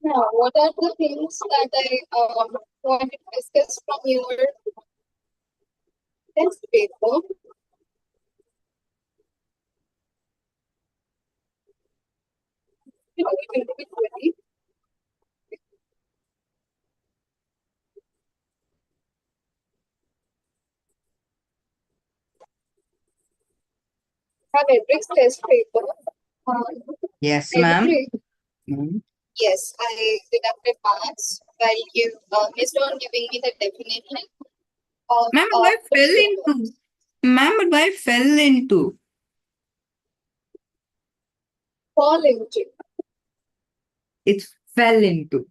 Now, what are the things that I want to discuss from your test paper? You know, you can do it quickly. Have Edric's test paper. Um, Yes, ma'am. Edric, Mhm. yes, I deducted marks while you missed on giving me the definition of Ma'am, but I fell framework. into. Ma'am, but I fell into. Fall into. It fell into.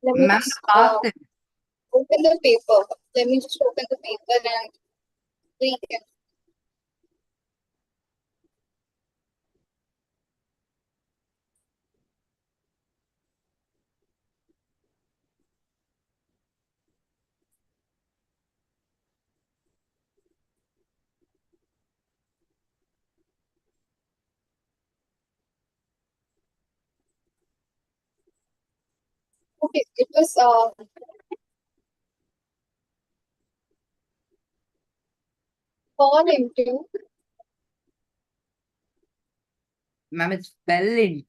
Let me Ma'am, the just past tense. open the paper. Let me just open the paper and read it. Okay, it was fall into Ma'am, it fell into.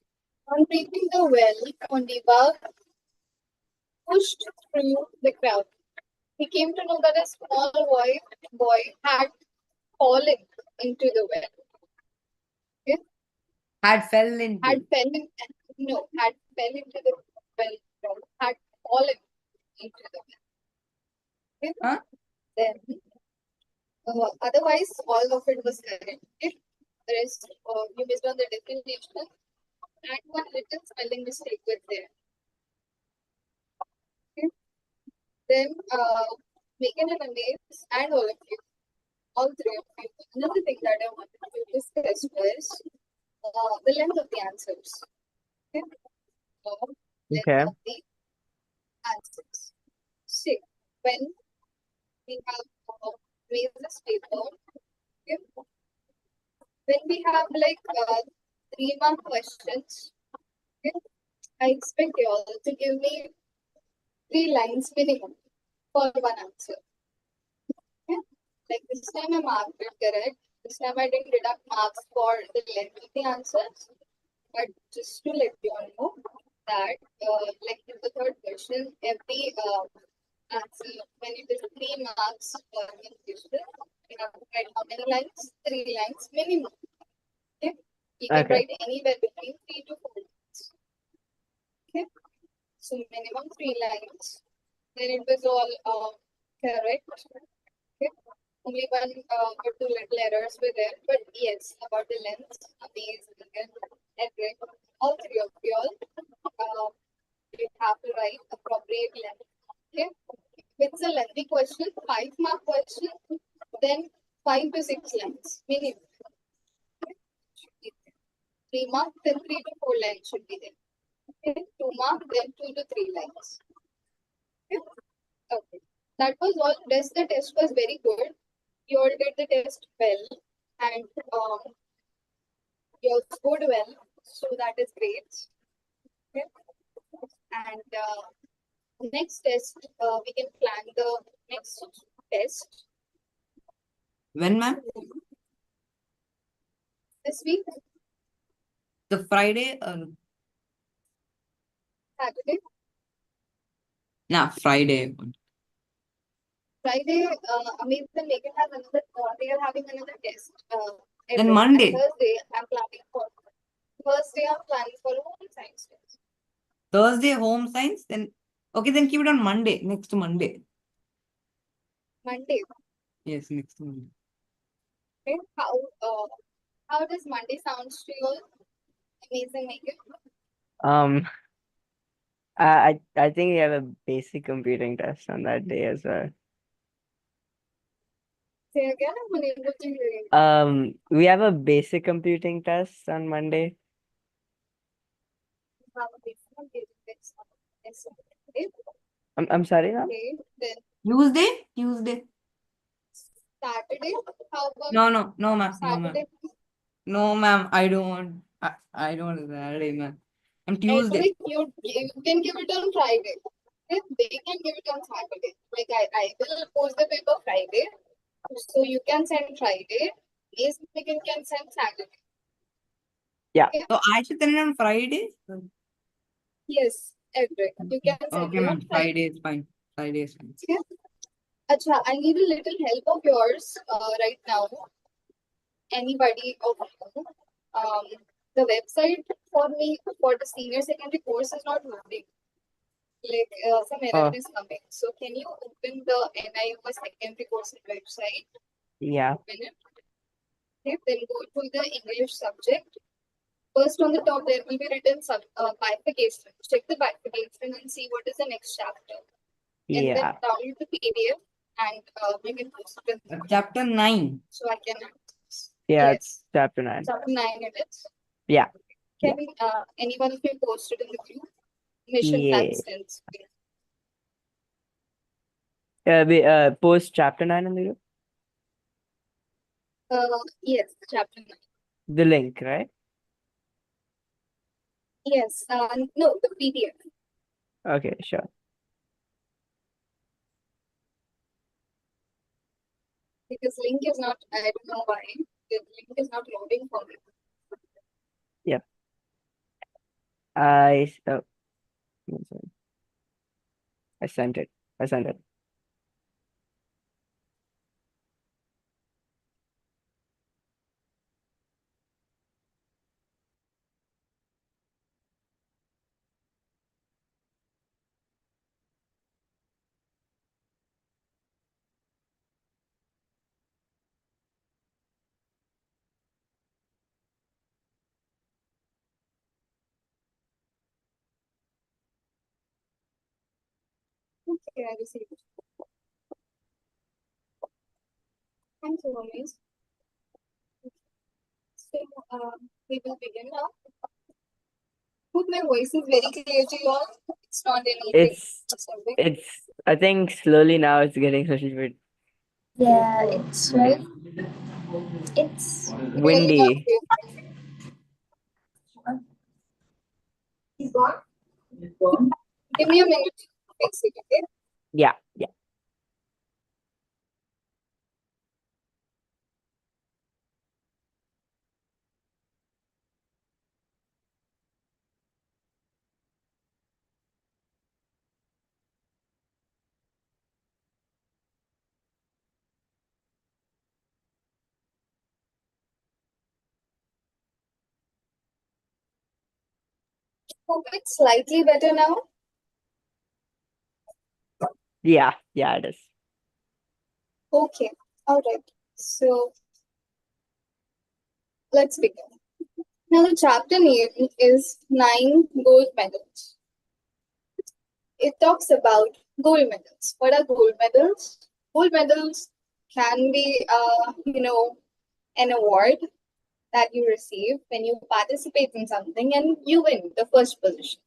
on reaching the well on the bug pushed through the crowd. He came to know that a small boy had fallen into the well. Okay? Had fell into. Had fell in, no, had fell into the well, had fallen into the well. Okay? Huh? Then, otherwise, all of it was correct. If the rest, you missed on the definition, and one little spelling mistake was there. Okay? Then, Megan and Amaze, and all three of you, another thing that I wanted to discuss was the length of the answers. Okay? Length Okay. of the answers. See, when we have raised this paper, okay, when we have like 3 mark questions, okay, I expect you all to give me 3 lines minimum for one answer. Okay? Like this time I marked it correct. This time I didn't deduct marks for the length of the answers. But just to let you all know that, like in the third question, every answer, when it is 3 marks for one question, you have to write how many lines? 3 lines minimum. Okay? You can Okay. write anywhere between 3 to 4 lines. Okay? So minimum 3 lines. Then it was all correct. Okay? Only one or two little errors were there, but yes, about the length, amazing, Edric, all three of you all, you have to write appropriate length. Okay, if it's a lengthy question, 5 mark question, then 5 to 6 lines minimum. Okay? 3 mark, then 3 to 4 lines should be there. Okay, 2 mark, then 2 to 3 lines. Okay, okay. That was all. The test was very good. You all did the test well, and you all scored well, so that is great. Okay. And next test, we can plan the next test When, ma'am? this week, The Friday or Saturday. nah, Friday. Friday, Amit and Megan has another. They are having another test. Then And Monday. Thursday, I'm planning for. Thursday, I'm planning for a home science test. Thursday, home science. Then okay, then keep it on Monday. Next Monday. Monday. Yes, next Monday. Okay. How does Monday sounds to you? Amazing, Megan. Um, I think we have a basic computing test on that day as well. Say again, I'm unable to hear you. We have a basic computing test on Monday. Have a basic computing test on Wednesday. I'm sorry, ma'am. Okay, then Tuesday. Saturday. How about No, ma'am. No, ma'am. Saturday? No, ma'am. I don't want. I don't know Saturday, man. On And Tuesday. like you can give it on Friday. Okay? They can give it on Saturday. Like I will post the paper Friday. So you can send Friday. Yes, we can send Saturday. Yeah. Okay? So I should send it on Friday? Yes, Edric. You can send Okay, it man. on Friday. Friday is fine. Friday is fine. Okay? Acha, I need a little help of yours right now. Anybody of you. The website for me for the senior secondary course is not loading. Like some error is coming. So can you open the NIOS secondary course website? Yeah. Open it. Okay, then go to the English subject. First on the top there will be written bifurcation. Check the bifurcation and see what is the next chapter. And then Yeah. download the PDF and we can post it. Chapter 9. Yeah, Yes. it's chapter 9. Chapter 9 it is. Yeah. Can anyone of you post it in the group? Mission Yeah. facts. We post chapter 9 in the group? Yes, chapter 9. The link, right? Yes, no, the PDF. Okay, sure. Because link is not, I don't know why, the link is not loading for me. Yeah. One second. I sent it. Okay, I received it. Thank you, Ramesh. So, we will begin now. Hope my voice is very clear to you all. It's not anything disturbing. It's I think slowly now it's getting a little bit Yeah, it's right. It's windy. Give me a minute to fix it, okay? Yeah. Hope it's slightly better now. Yeah, it is. Okay, all right. So let's begin. Now the chapter name is 9 Gold Medals. It talks about gold medals. What are gold medals? Gold medals can be, an award that you receive when you participate in something and you win the first position.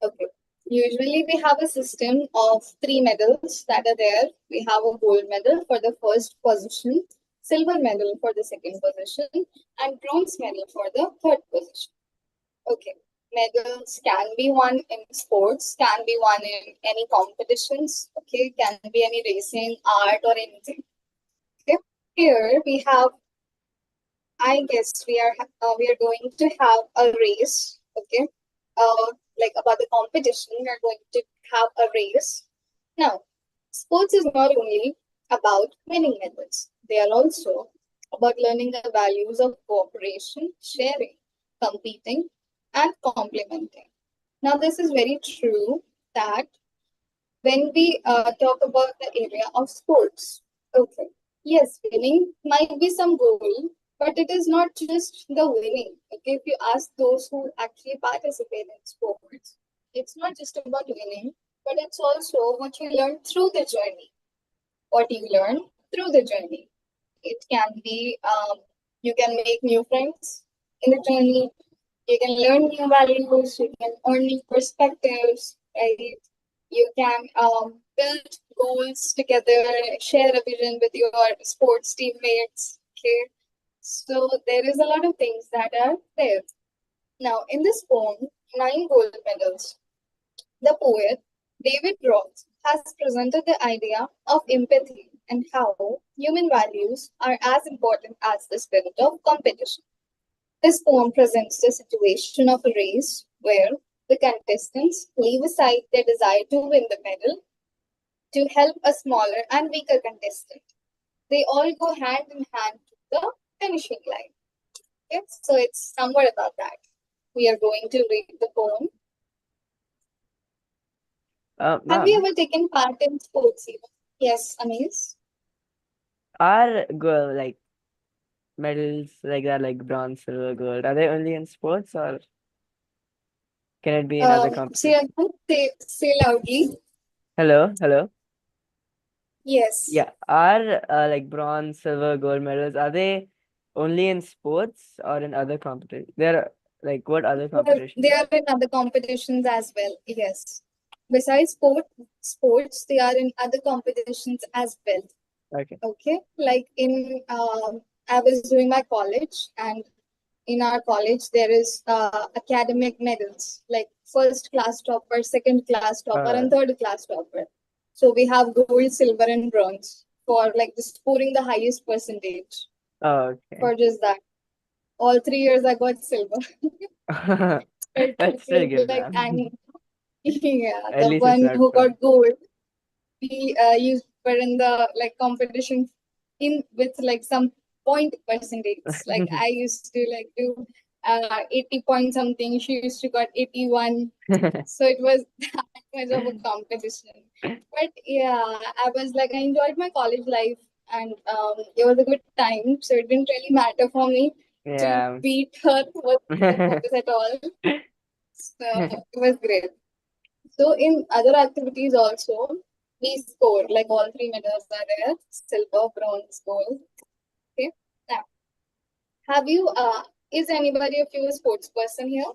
Okay. Usually we have a system of 3 medals that are there. We have a gold medal for the first position, silver medal for the second position, and bronze medal for the third position. Okay. Medals can be won in sports, can be won in any competitions, okay, can be any racing, art, or anything. Okay. Here we have, I guess we are going to have a race, okay, like about the competition. We are going to have a race. Now, sports is not only about winning medals; they are also about learning the values of cooperation, sharing, competing, and complementing. Now, this is very true that when we talk about the area of sports, okay, yes, winning might be some goal, but it is not just the winning. Okay, if you ask those who actually participate in sports, it's not just about winning, but it's also what you learn through the journey. What you learn through the journey. It can be you can make new friends in the journey. You can learn new values. You can earn new perspectives. Right? You can build goals together, share a vision with your sports teammates. Okay, so there is a lot of things that are there. Now, in this poem, 9 gold medals, the poet David Roth has presented the idea of empathy and how human values are as important as the spirit of competition. This poem presents the situation of a race where the contestants leave aside their desire to win the medal to help a smaller and weaker contestant. They all go hand in hand to the finishing line. Okay? So it's somewhat about that. We are going to read the poem. Have you Ma'am, ever taken part in sports even? Yes, Anis. are like medals like that, like bronze, silver, gold, are they only in sports or can it be in other Say competitions? again, say loudly. Hello. Yes. Yeah, are like bronze, silver, gold medals, are they only in sports or in other competitions? They're like what other Well, competitions? they are in other competitions as well. Yes. Besides sports, they are in other competitions as well. Okay. Okay. Like I was doing my college, and in our college there is academic medals like first class topper, second class topper, and third class topper. So we have gold, silver, and bronze for like the scoring the highest percentage. Okay. For just that, all 3 years I got silver. It That's still was good, like ma'am. yeah, At the least it's one not who fun. got gold, we were in the like competition in with like some point percentage. Like I used to like do 80 point something. She used to got 81. So it was that much of a competition. But yeah, I was like I enjoyed my college life, and it was a good time. So it didn't really matter for me to Yeah. beat her with the focus at all. So it was great. So in other activities also, we score like all 3 medals are there: silver, bronze, gold. Okay. Now, have you? Is anybody of you a sports person here?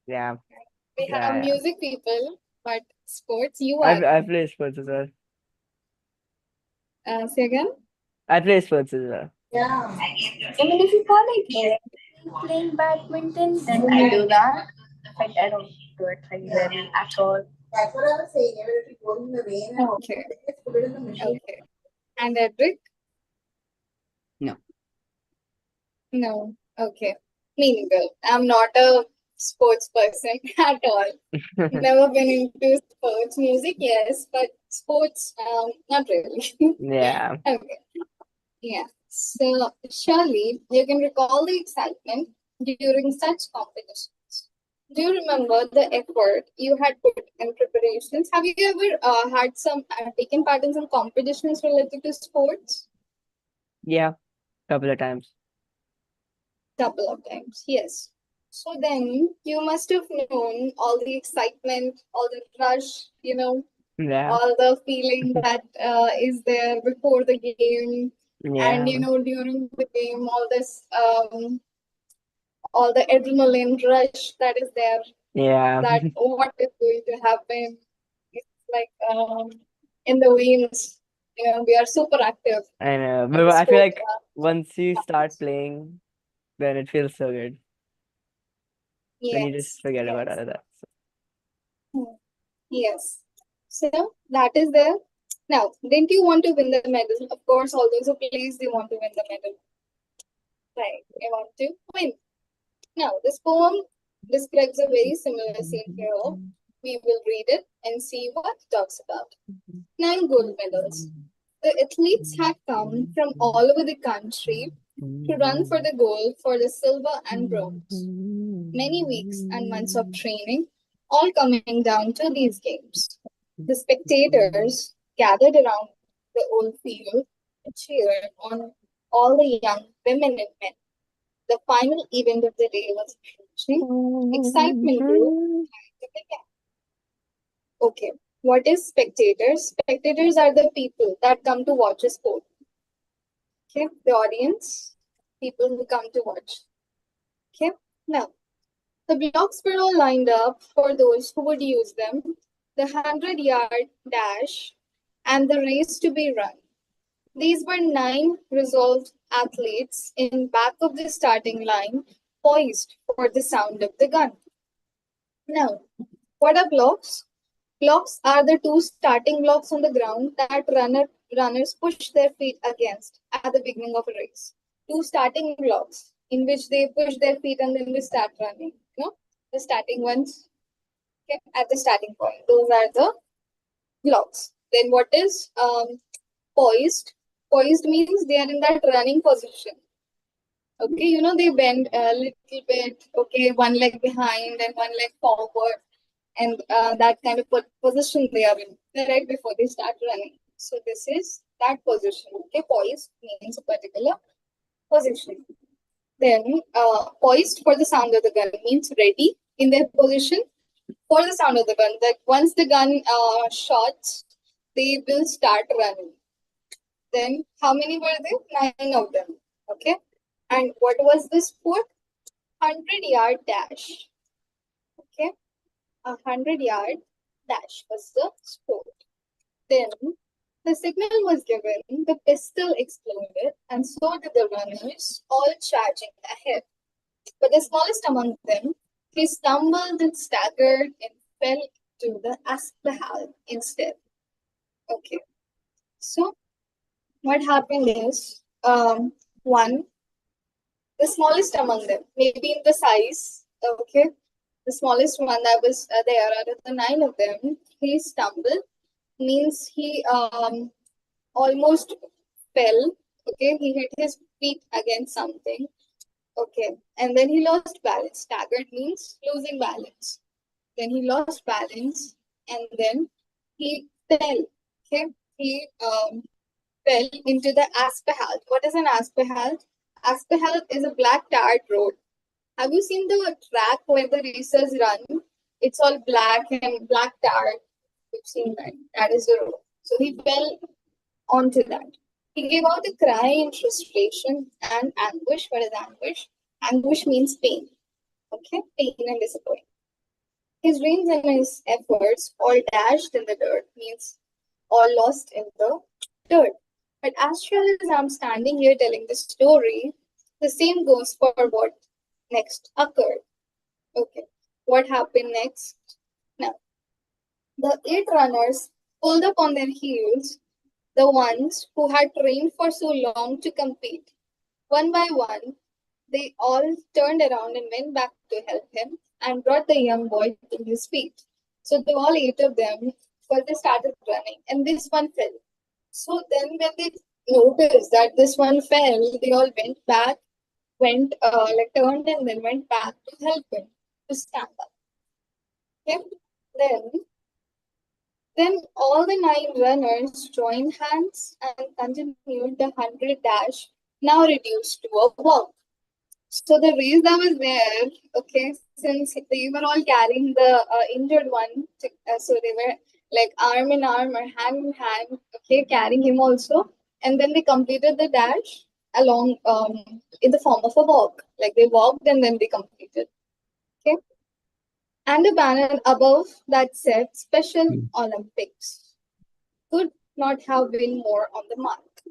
Yeah. We have Yeah. music people, but sports you I are. I play sports as well. Say again. I play sports as well. Yeah. I mean, if you call it playing badminton, then I do that. But I don't do it regularly at all. That's what I was saying. Even if you go in the rain and Okay. just put it in the machine. Okay. And Edric? No. No. Okay. Me neither. I'm not a sports person at all. Never been into sports. Music, yes, but sports, not really. Yeah. Okay. Yeah. So surely you can recall the excitement during such competitions. Do you remember the effort you had put in preparations? Have you ever had some taken part in some competitions related to sports? Yeah. Couple of times. Couple of times, yes. So then you must have known all the excitement, all the rush, Yeah. all the feeling that is there before the game, and Yeah. during the game, all the adrenaline rush that is there. Yeah. That what is going to happen? It's like in the veins. We are super active I know. in But the I feel sport. like once you start playing, then it feels so good. Then you just Yes, forget about yes, all of that. yes. So that is there. Now, didn't you want to win the medal? Of course, all those who plays, they want to win the medal. Right, they want to win. Now, this poem describes a very similar scene here. We will read it and see what it talks about. 9 gold medals. The athletes had come from all over the country to run for the gold for the silver and bronze. Many weeks and months of training, all coming down to these games. The spectators gathered around the old field to cheer on all the young women and men. The final event of the day was approaching. Excitement grew. Okay, what is spectators? Spectators are the people that come to watch a sport. Okay, the audience, people who come to watch. Okay, now the blocks were all lined up for those who would use them. The 100-yard dash and the race to be run. These were 9 resolved athletes in back of the starting line, poised for the sound of the gun. Now, what are blocks? Blocks are the 2 starting blocks on the ground that runners push their feet against at the beginning of a race. 2 starting blocks in which they push their feet and then they start running. The starting ones, okay, at the starting point. Those are the blocks. Then what is poised? Poised means they are in that running position. Okay, they bend a little bit. Okay, one leg behind and one leg forward, and that kind of position they are in right before they start running. So this is that position. Okay, poised means a particular position. Then poised for the sound of the gun means ready in their position for the sound of the gun. That once the gun shots, they will start running. Then how many were there? 9 of them. Okay. And what was the sport? 100-yard dash. Okay. 100-yard dash was the sport. Then the signal was given, the pistol exploded, and so did the runners, all charging ahead. But the smallest among them, he stumbled and staggered and fell to the asphalt instead. Okay. So what happened is, one, the smallest among them, maybe in the size, okay, the smallest one that was there out of the 9 of them, he stumbled, means he almost fell, okay, he hit his feet against something, okay, and then he lost balance. Staggered means losing balance. Then he lost balance, and then he fell, okay, he fell into the asphalt. What is an asphalt? Asphalt is a black tarred road. Have you seen the track where the racers run? It's all black and black tarred. You've seen that. That is the road. So he fell onto that. He gave out a cry in frustration and anguish. What is anguish? Anguish means pain. Okay? Pain and disappointment. His dreams and his efforts all dashed in the dirt, means all lost in the dirt. But as sure as I'm standing here telling the story, the same goes for what next occurred. Okay, what happened next? Now, the 8 runners pulled up on their heels, the ones who had trained for so long to compete. One by one, they all turned around and went back to help him and brought the young boy to his feet. So they all 8 of them, first they started running, and this one fell. So then when they noticed that this one fell, they all went back, turned and then went back to help him to stand up. Okay? Then all the 9 runners joined hands and continued the 100 dash, now reduced to a walk. So the race that was there, okay, since they were all carrying the injured one, so they were like arm in arm or hand in hand, okay, carrying him also. And then they completed the dash along in the form of a walk. Like they walked and then they completed. Okay. And a banner above that said Special Olympics. Could not have been more on the mark.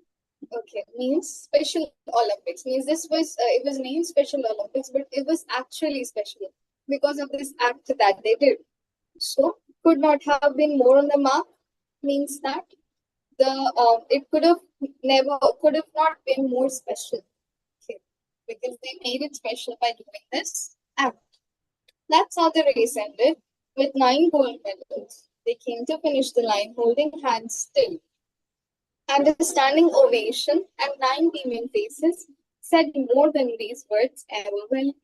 Okay, means Special Olympics. Means this was, it was named Special Olympics, but it was actually special because of this act that they did. So, could not have been more on the mark means that it could have not been more special. Okay, because they made it special by doing this act. That's how the race ended with 9 gold medals. They came to finish the line holding hands still. And a standing ovation and 9 beaming faces said more than these words ever will.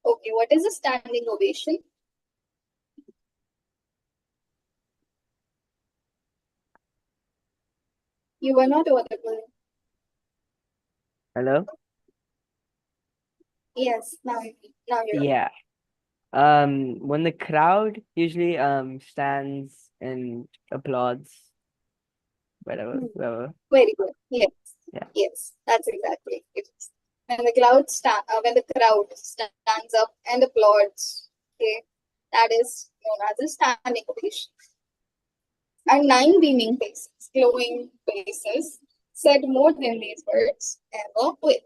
Okay, what is a standing ovation? You were not audible. Hello? Yes, now you're Yeah. When the crowd usually stands and applauds, whatever. very good. Yes. Yeah. Yes, that's exactly it. When the crowd stands up and applauds, okay, that is known as a standing ovation. And 9 beaming faces, glowing faces, said more than these words ever will.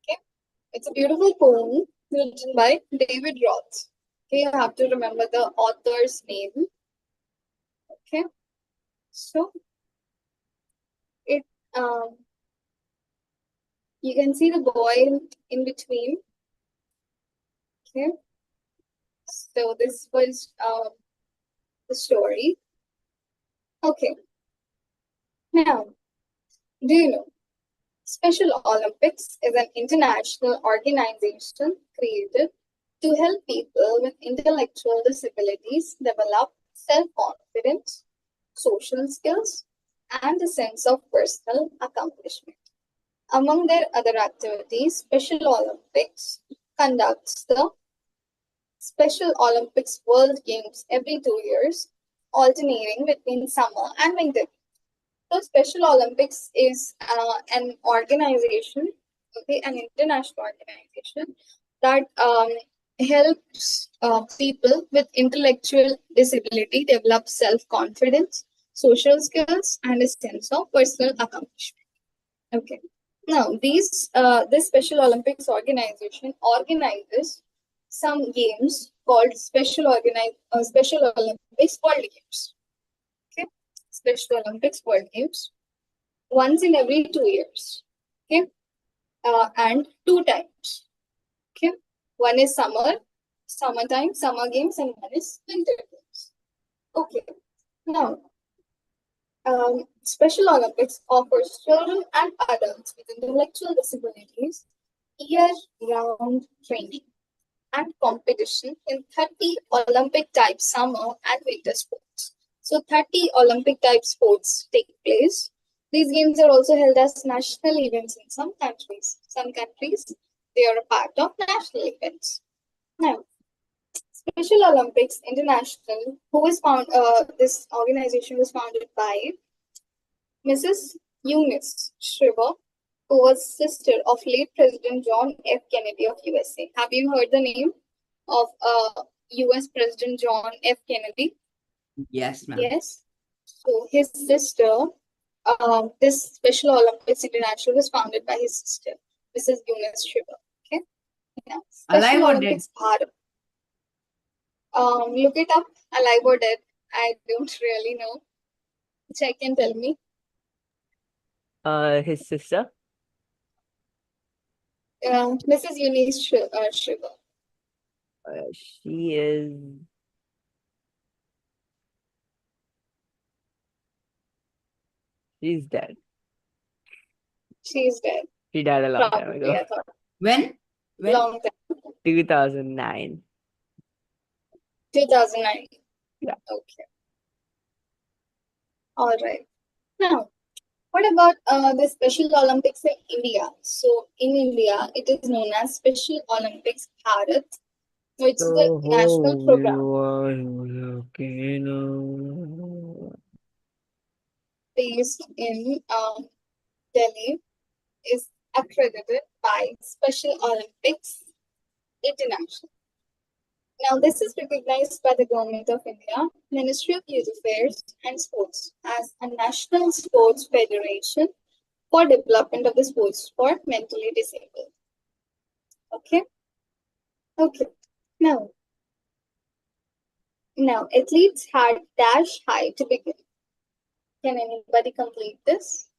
Okay, it's a beautiful poem written by David Roth. Okay, you have to remember the author's name. Okay, so it you can see the boy in between. Okay, so this was the story. Okay, now do you know Special Olympics is an international organization created to help people with intellectual disabilities develop self-confidence, social skills, and a sense of personal accomplishment. Among their other activities, Special Olympics conducts the Special Olympics World Games every 2 years, alternating between summer and winter. So Special Olympics is an organization, okay, an international organization that helps people with intellectual disability develop self-confidence, social skills, and a sense of personal accomplishment. Okay. Now, this Special Olympics organization organizes some games called Special Olympics World Games. Okay, Special Olympics World Games once in every 2 years. Okay, and two times. Okay, one is summertime, summer games, and one is winter games. Okay, now Special Olympics offers children and adults with intellectual disabilities year-round training and competition in 30 Olympic type summer and winter sports. So 30 Olympic type sports take place. These games are also held as national events in some countries. Some countries, they are a part of national events. Now, Special Olympics International, this organization was founded by Mrs. Eunice Shriver, who was sister of late President John F. Kennedy of USA. Have you heard the name of US President John F. Kennedy? Yes, ma'am. Yes. So his sister, this Special Olympics International was founded by his sister, Mrs. Eunice Shriver. Okay. Now, Special Alive or Olympics Bharat. Look it up, alive or dead. I don't really know. Check and tell me. His sister. Mrs. Eunice Shriver. She is. She's dead. She's dead. She died a long time Probably, ago. I thought. When? Long time. 2009. 2009. Yeah. Okay. All right. Now, what about the Special Olympics in India? So, in India, it is known as Special Olympics Bharat, which is the national program based in Delhi, is accredited by Special Olympics International. Now, this is recognized by the Government of India, Ministry of Youth Affairs and Sports as a national sports federation for development of the sports for mentally disabled. Okay. Okay. Now, athletes had dash high to begin. Can anybody complete this?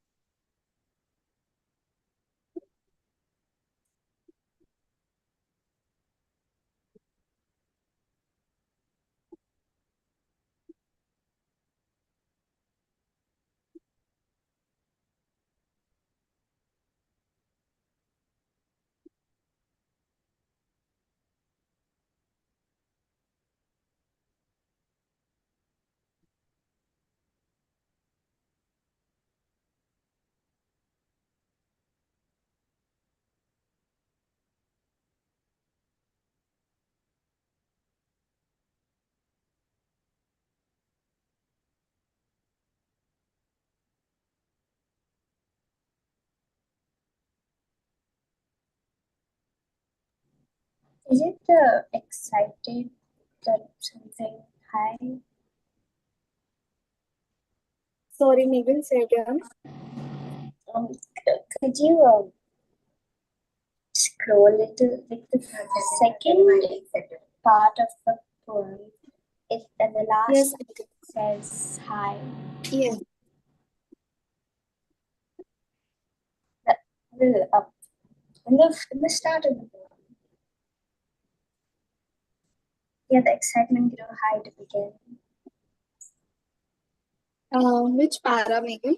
Is it excited that something high? Sorry, Megan, say again. Could you scroll a little with the second part of the poem? It and the last Yes, says hi. yes. Up in the start of the poem. Yeah, the excitement grew high to begin. Which para, Megan?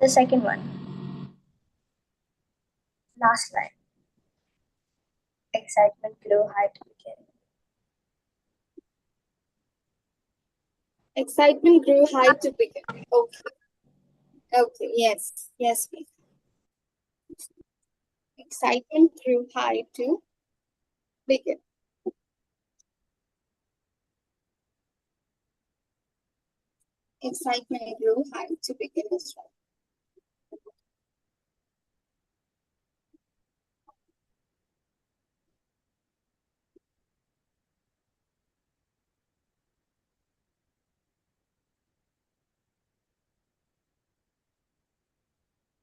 The second one. Last line. Excitement grew high to begin. Excitement grew high to begin. Okay. Okay. Yes. Yes, Megan. Excitement grew high to begin. Excitement grew high to begin as well.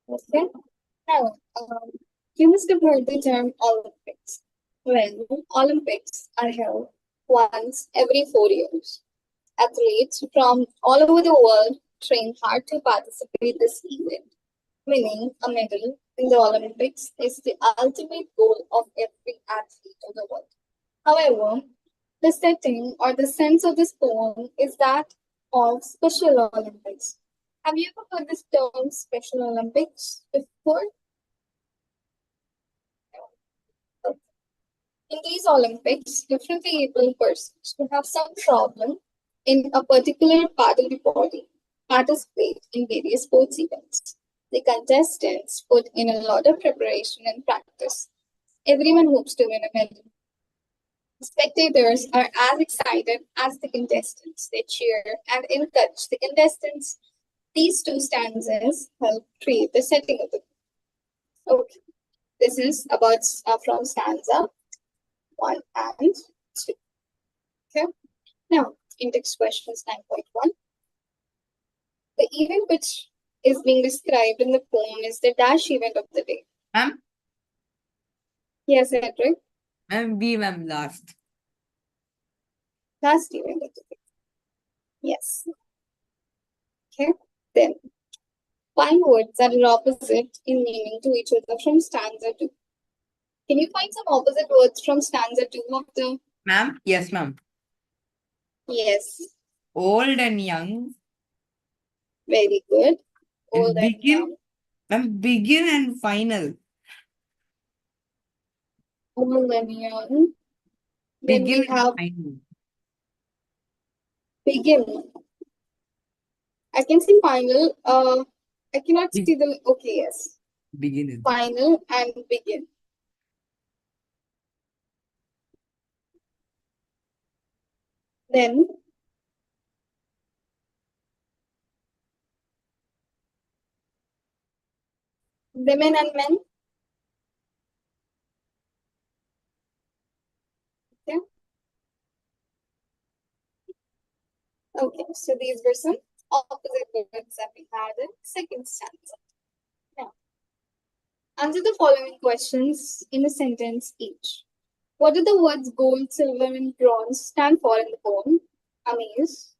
Okay. Now, you must have heard the term Olympics. Well, Olympics are held once every 4 years. Athletes from all over the world train hard to participate this event. Winning a medal in the Olympics is the ultimate goal of every athlete of the world. However, the setting or the sense of this poem is that of Special Olympics. Have you ever heard this term Special Olympics before? In these Olympics, differently able persons who have some problem in a particular part of the body participate in various sports events. The contestants put in a lot of preparation and practice. Everyone hopes to win a medal. Spectators are as excited as the contestants. They cheer and encourage the contestants. These two stanzas help create the setting of the book. Okay, this is about from stanza 1 and 2. Okay, now index questions 9.1. The event which is being described in the poem is the dash event of the day. Ma'am, Yes, Edric, ma'am, last. last event of the day. Yes. Okay, then find words that are opposite in meaning to each other from stanza 2. Can you find some opposite words from stanza 2 of the? Ma'am, yes, ma'am. Yes, Old and young. very good. And Old and young. Ma'am, begin and final. Old and young. Then Begin we have and final. begin. I can see final. I cannot see the. Okay, yes. Begin. Final and begin. Then women and men. Okay. Okay, so these were some opposite words that we had in second stanza. Now, answer the following questions in a sentence each. What do the words gold, silver, and bronze stand for in the poem? Amaze.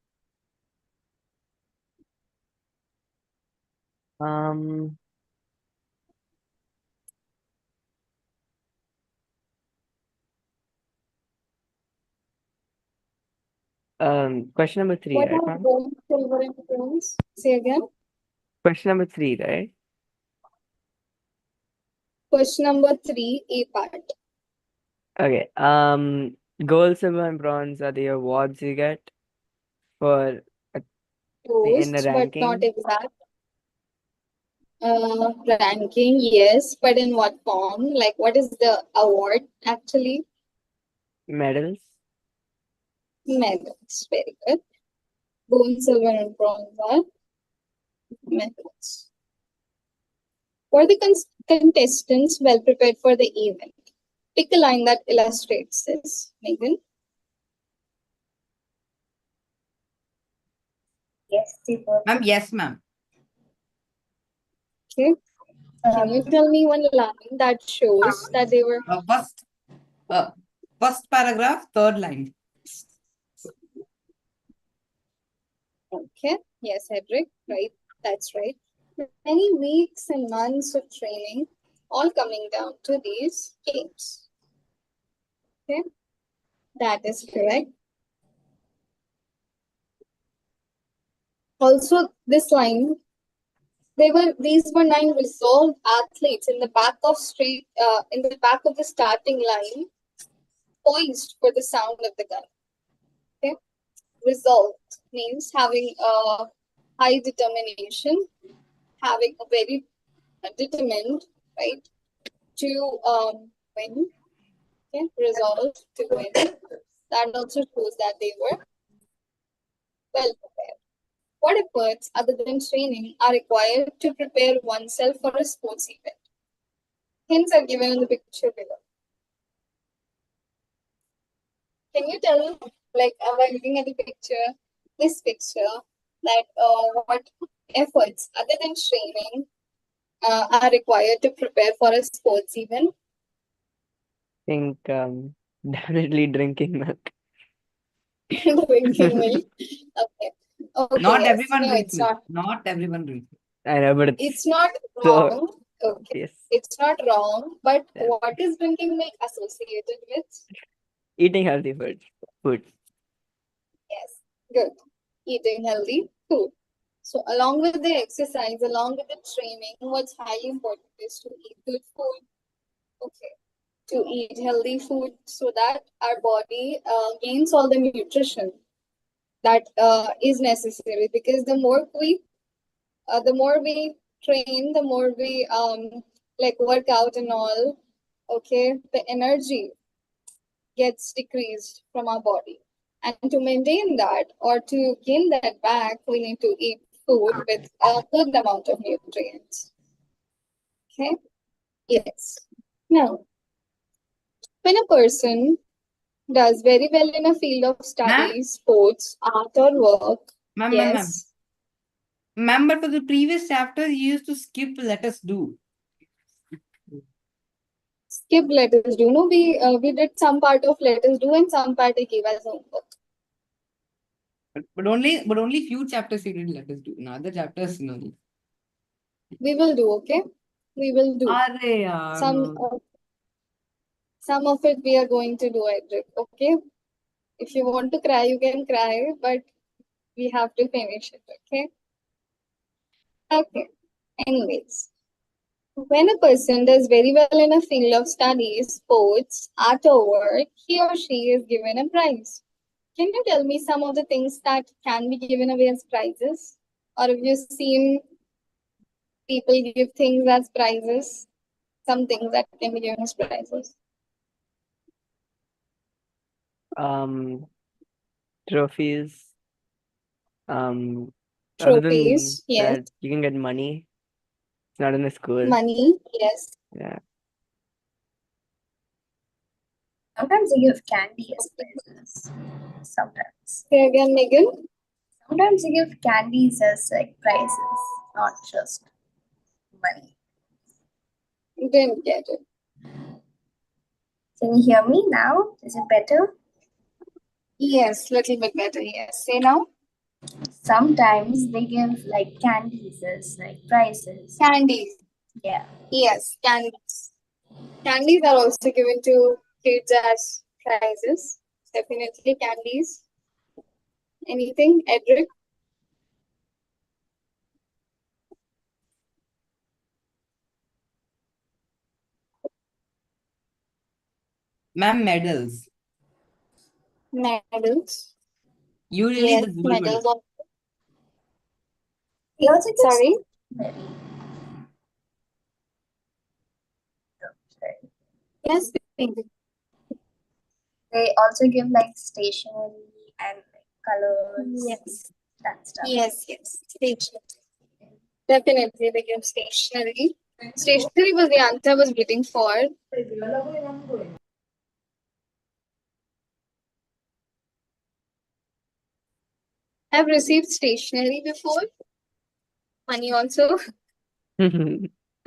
Question number 3, What right, are ma'am? gold, silver, and bronze? Say again. Question number 3, right? Question number 3, A part. Okay. Gold, silver, and bronze are the awards you get for in the Close, but not ranking. exact. Ranking, yes, but in what form? Like, what is the award actually? Medals. Medals. Very good. Gold, silver, and bronze are medals. Were the contestants well prepared for the event? Pick a line that illustrates this, Megan. Yes, they were. Ma'am, yes, ma'am. Okay. Can you tell me one line that shows that they were First paragraph, third line. okay? Yes, Hedrick, right? That's right. Many weeks and months of training, all coming down to these games. Okay, that is correct. Also, this line, these were 9 resolved athletes in the back of the starting line, poised for the sound of the gun. Okay, resolved means having a high determination, having a very determined, right, to win. Okay, resolved to win. That also shows that they were well prepared. What efforts other than training are required to prepare oneself for a sports event? Hints are given in the picture below. Can you tell, like, by looking at the picture, this picture, that what efforts other than training are required to prepare for a sports event? think definitely drinking milk. Drinking milk. Okay. Okay. Not yes. everyone No, drinks it's milk. not. Not everyone drinks milk. I know, but It's not so wrong. Okay. yes, It's not wrong. But Yeah. what is drinking milk associated with? eating healthy food. Yes. Good. Eating healthy food. So along with the exercise, along with the training, what's highly important is to eat good food. Okay. To eat healthy food so that our body gains all the nutrition that is necessary, because the more we train, the more we like work out and all, okay, the energy gets decreased from our body. And to maintain that or to gain that back, we need to eat food with a good amount of nutrients. Okay? Yes. Now, when a person does very well in a field of studies, sports, art, or work, Ma'am. yes. Remember, for the previous chapter, you used to skip let us do. Skip let us do. No, we did some part of let us do and some part I gave as homework. But only few chapters you did let us do. In other chapters, no. We will do, okay? We will do. Arre yaar, no. Some of it we are going to do, Edric, okay? If you want to cry, you can cry, but we have to finish it, okay? Okay. Anyways, when a person does very well in a field of studies, sports, art, or work, he or she is given a prize. Can you tell me some of the things that can be given away as prizes? Or have you seen people give things as prizes? Some things that can be given as prizes. Trophies. Other than Trophies, yes. that, you can get money. It's not in the school. Money, yes. Yeah. Sometimes they give candy as prizes. Sometimes. Say again, Megan. Sometimes they give candies as like prizes, not just money. Didn't get it. Can you hear me now? Is it better? Yes, little bit better. Yes. Say now. Sometimes they give like candies as like prizes. Candies. Yeah. Yes, candies. Candies are also given to kids as prizes. Definitely candies. Anything, Edric? Ma'am, medals. Medals. Usually Yes, the gold medals. medal. Also. They also give Sorry. Yes, Pinky. They also give like stationery and like colors. Yes. That stuff. Yes, yes. Stationery. Definitely they give stationery. Stationery was the answer I was waiting for. I've received stationery before. Money also.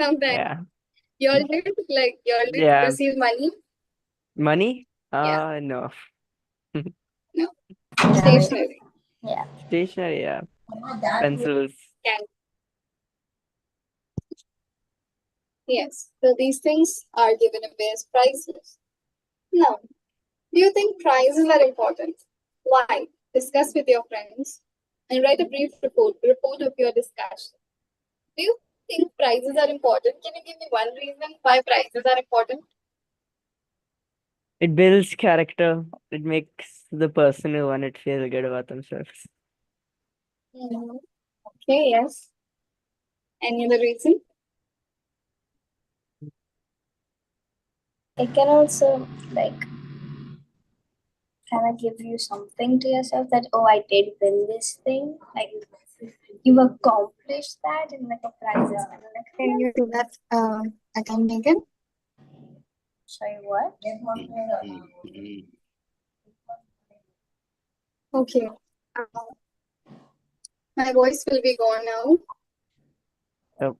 Sometimes Yeah. you all did Yeah. receive money? Money? Yeah. No. No. Yeah. Stationery. Yeah. Stationery, yeah. Pencils. Can. Yes. So these things are given away as prizes. Now, do you think prizes are important? Why? Discuss with your friends and write a brief report of your discussion. Do you think prizes are important? Can you give me one reason why prizes are important? It builds character. It makes the person who won it feel good about themselves. Mhm. Okay, yes. Any other reason? It can also like kind of give you something to yourself that, oh, I did win this thing. Like you accomplished that, and like a prize is kind of like, Can you do that again, Megan? sorry, what? Okay. My voice will be gone now. Oh,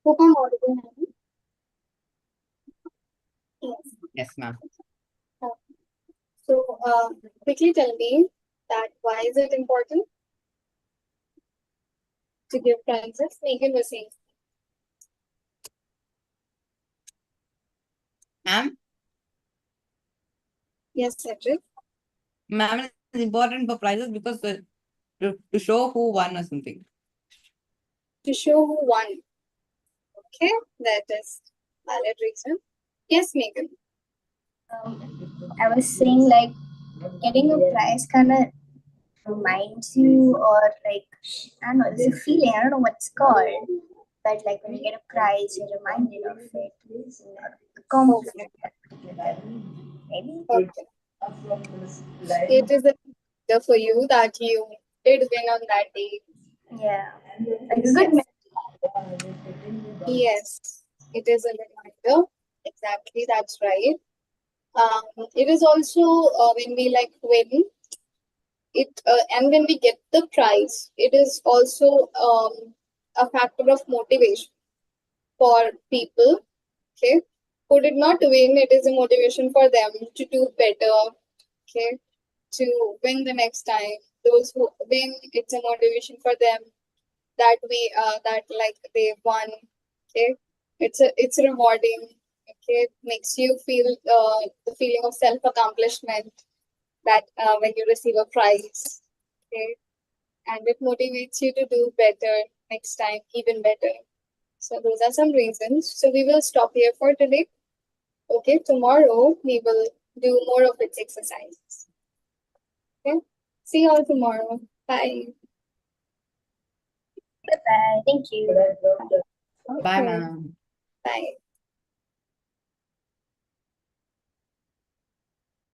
Hope I'm audible now. Yes. Yes, ma'am. So, quickly tell me that why is it important to give prizes? Megan was saying. Ma'am, Yes, Cedric. ma'am, it's important for prizes because to show who won or something. To show who won. Okay, that is valid reason. Yes, Megan. I was saying like getting a prize kind of reminds you, or like I don't know, there's a feeling, I don't know what it's called, but like when you get a prize, you're reminded of it, accomplishment. Maybe. Okay. It is a reminder for you that you did win on that day. Yeah, like a good Yes, it is a reminder. Exactly, that's right. It is also when we like win it, and when we get the prize, it is also a factor of motivation for people. Okay, who did not win, it is a motivation for them to do better. Okay, to win the next time. Those who win, it's a motivation for them that that like they won. Okay, it's rewarding. Okay, makes you feel the feeling of self accomplishment that when you receive a prize. Okay, and it motivates you to do better next time, even better. So those are some reasons. So we will stop here for today. Okay, tomorrow we will do more of its exercises. Okay, see you all tomorrow. Bye. Bye bye. Thank you. Bye, Okay. ma'am. Bye.